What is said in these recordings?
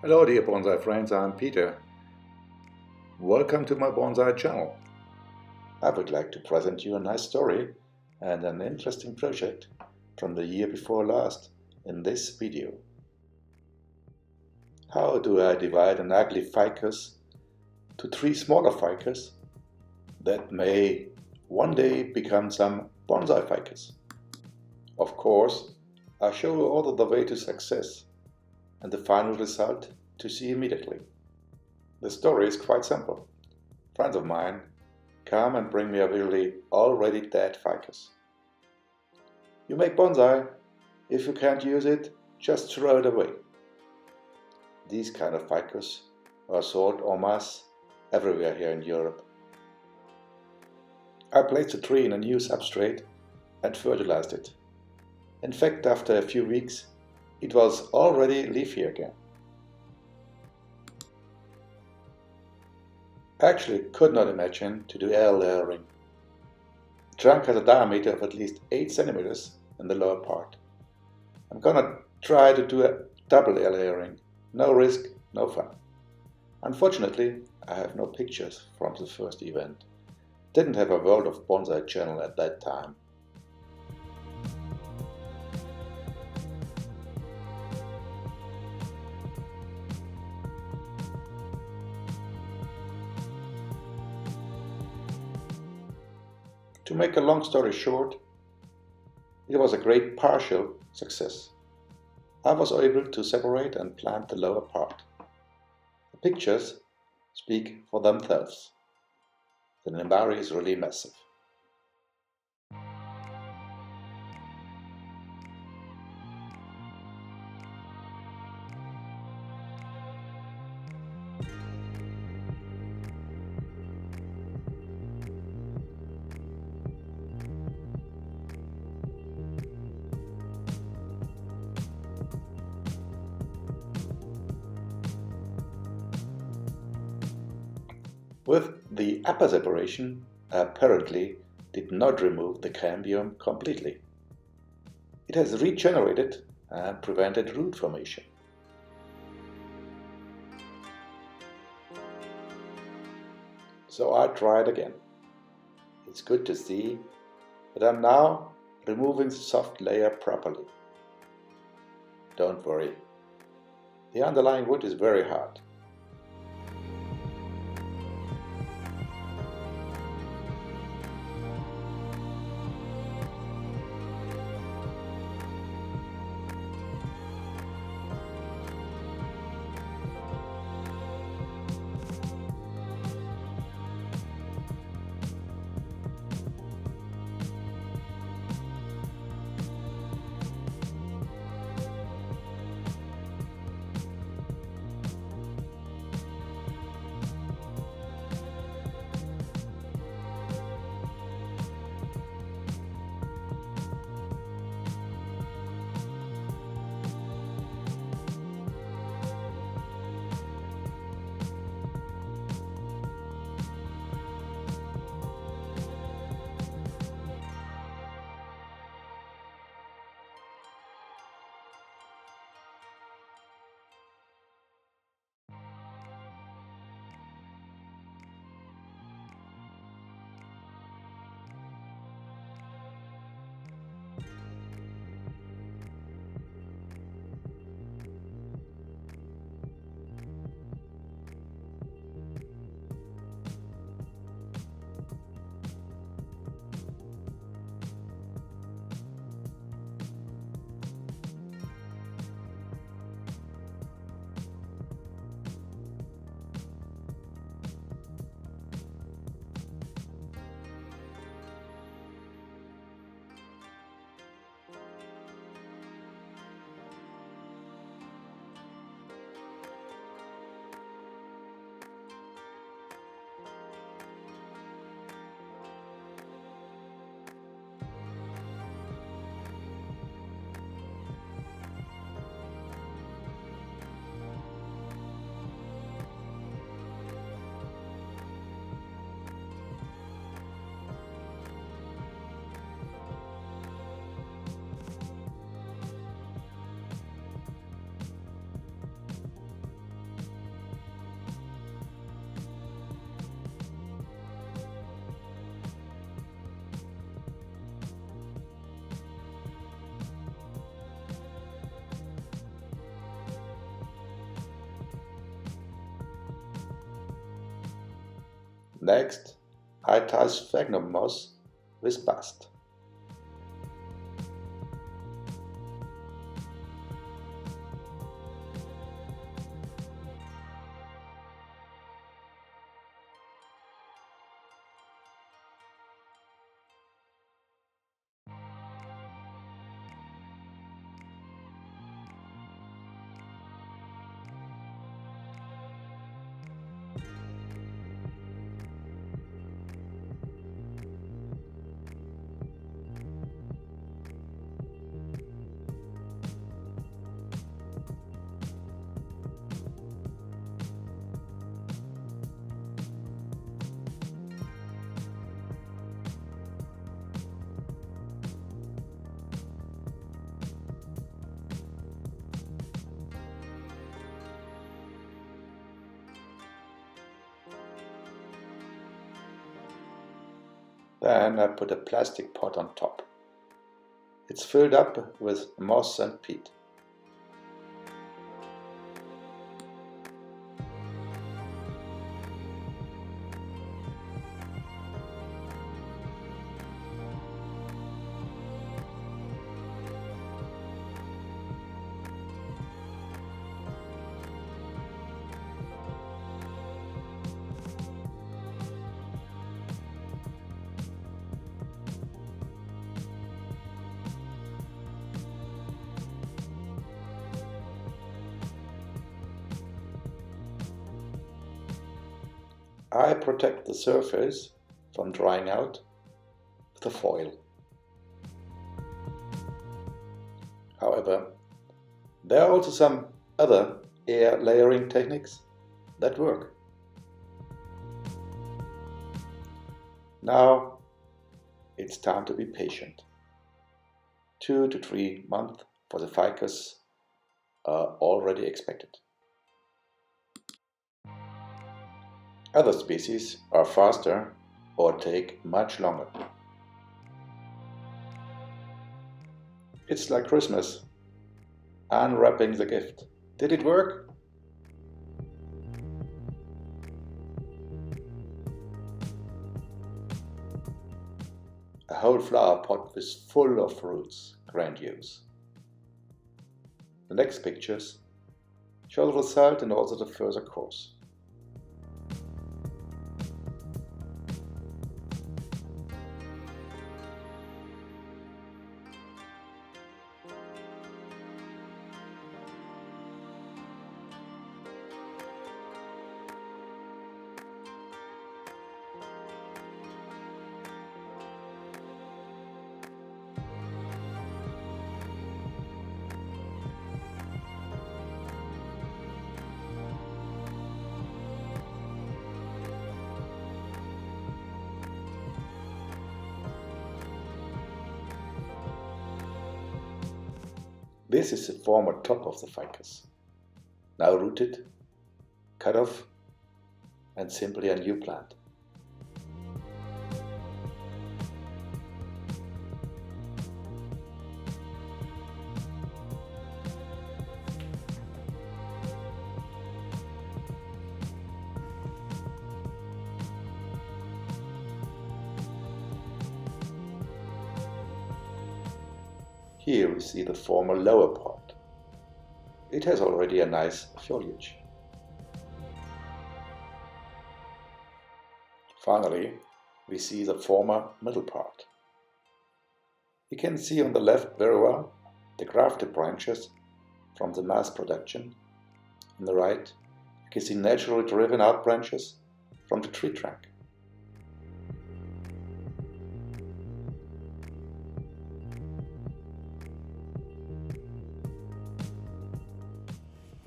Hello dear bonsai friends, I'm Peter. Welcome to my bonsai channel. I would like to present you a nice story and an interesting project from the year before last in this video. How do I divide an ugly ficus to 3 smaller ficus that may one day become some bonsai ficus? Of course, I show you all the way to success and the final result to see immediately. The story is quite simple. Friends of mine come and bring me a really already dead ficus. You make bonsai, if you can't use it, just throw it away. These kind of ficus are sold en masse everywhere here in Europe. I placed the tree in a new substrate and fertilized it. In fact, after a few weeks, it was already leafy again. I actually could not imagine to do airlayering. The trunk has a diameter of at least 8 centimeters in the lower part. I'm gonna try to do a double airlayering. No risk, no fun. Unfortunately, I have no pictures from the first event. Didn't have a World of Bonsai channel at that time. To make a long story short, it was a great partial success. I was able to separate and plant the lower part. The pictures speak for themselves. The nembari is really massive. With the upper separation, I apparently did not remove the cambium completely. It has regenerated and prevented root formation. So I tried again. It's good to see that I'm now removing the soft layer properly. Don't worry, the underlying wood is very hard. Next, I tie sphagnum moss with bast. Then I put a plastic pot on top. It's filled up with moss and peat. I protect the surface from drying out with a foil. However, there are also some other air layering techniques that work. Now it's time to be patient. 2 to 3 months for the ficus are already expected. Other species are faster or take much longer. It's like Christmas, unwrapping the gift. Did it work? A whole flower pot is full of fruits, grandiose. The next pictures show the result and also the further course. This is the former top of the ficus, now rooted, cut off, and simply a new plant. Here we see the former lower part. It has already a nice foliage. Finally, we see the former middle part. You can see on the left very well the grafted branches from the mass production. On the right, you can see naturally driven out branches from the tree trunk.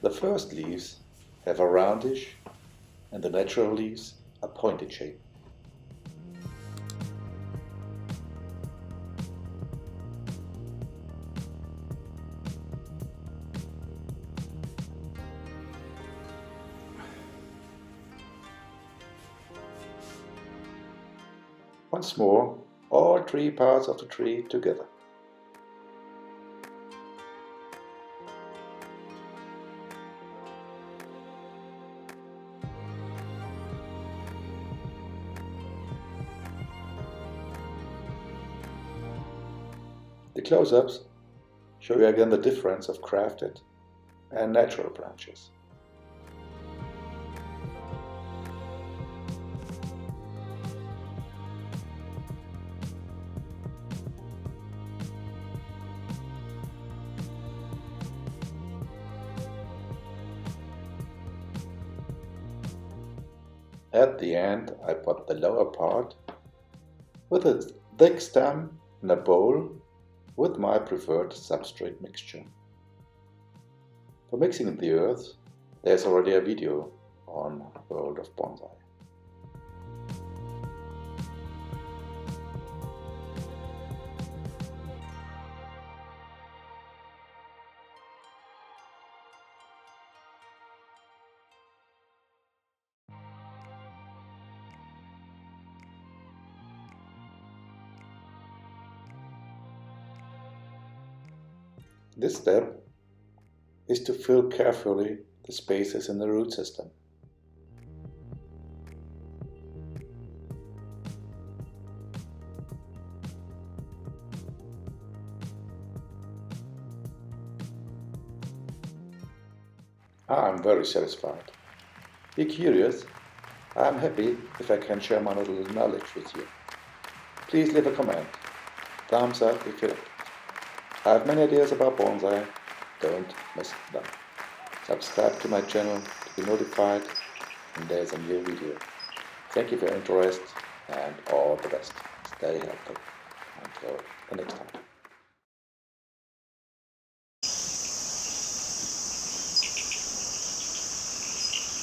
The first leaves have a roundish and the natural leaves a pointed shape. Once more, all three parts of the tree together. The close-ups show you again the difference of crafted and natural branches. At the end, I put the lower part with a thick stem in a bowl with my preferred substrate mixture. For mixing the earth, there's already a video on World of Bonsai. This step is to fill carefully the spaces in the root system. I'm very satisfied. Be curious. I'm happy if I can share my little knowledge with you. Please leave a comment. Thumbs up if you like. I have many ideas about bonsai, don't miss them. Subscribe to my channel to be notified when there's a new video. Thank you for your interest and all the best. Stay healthy. Until the next time.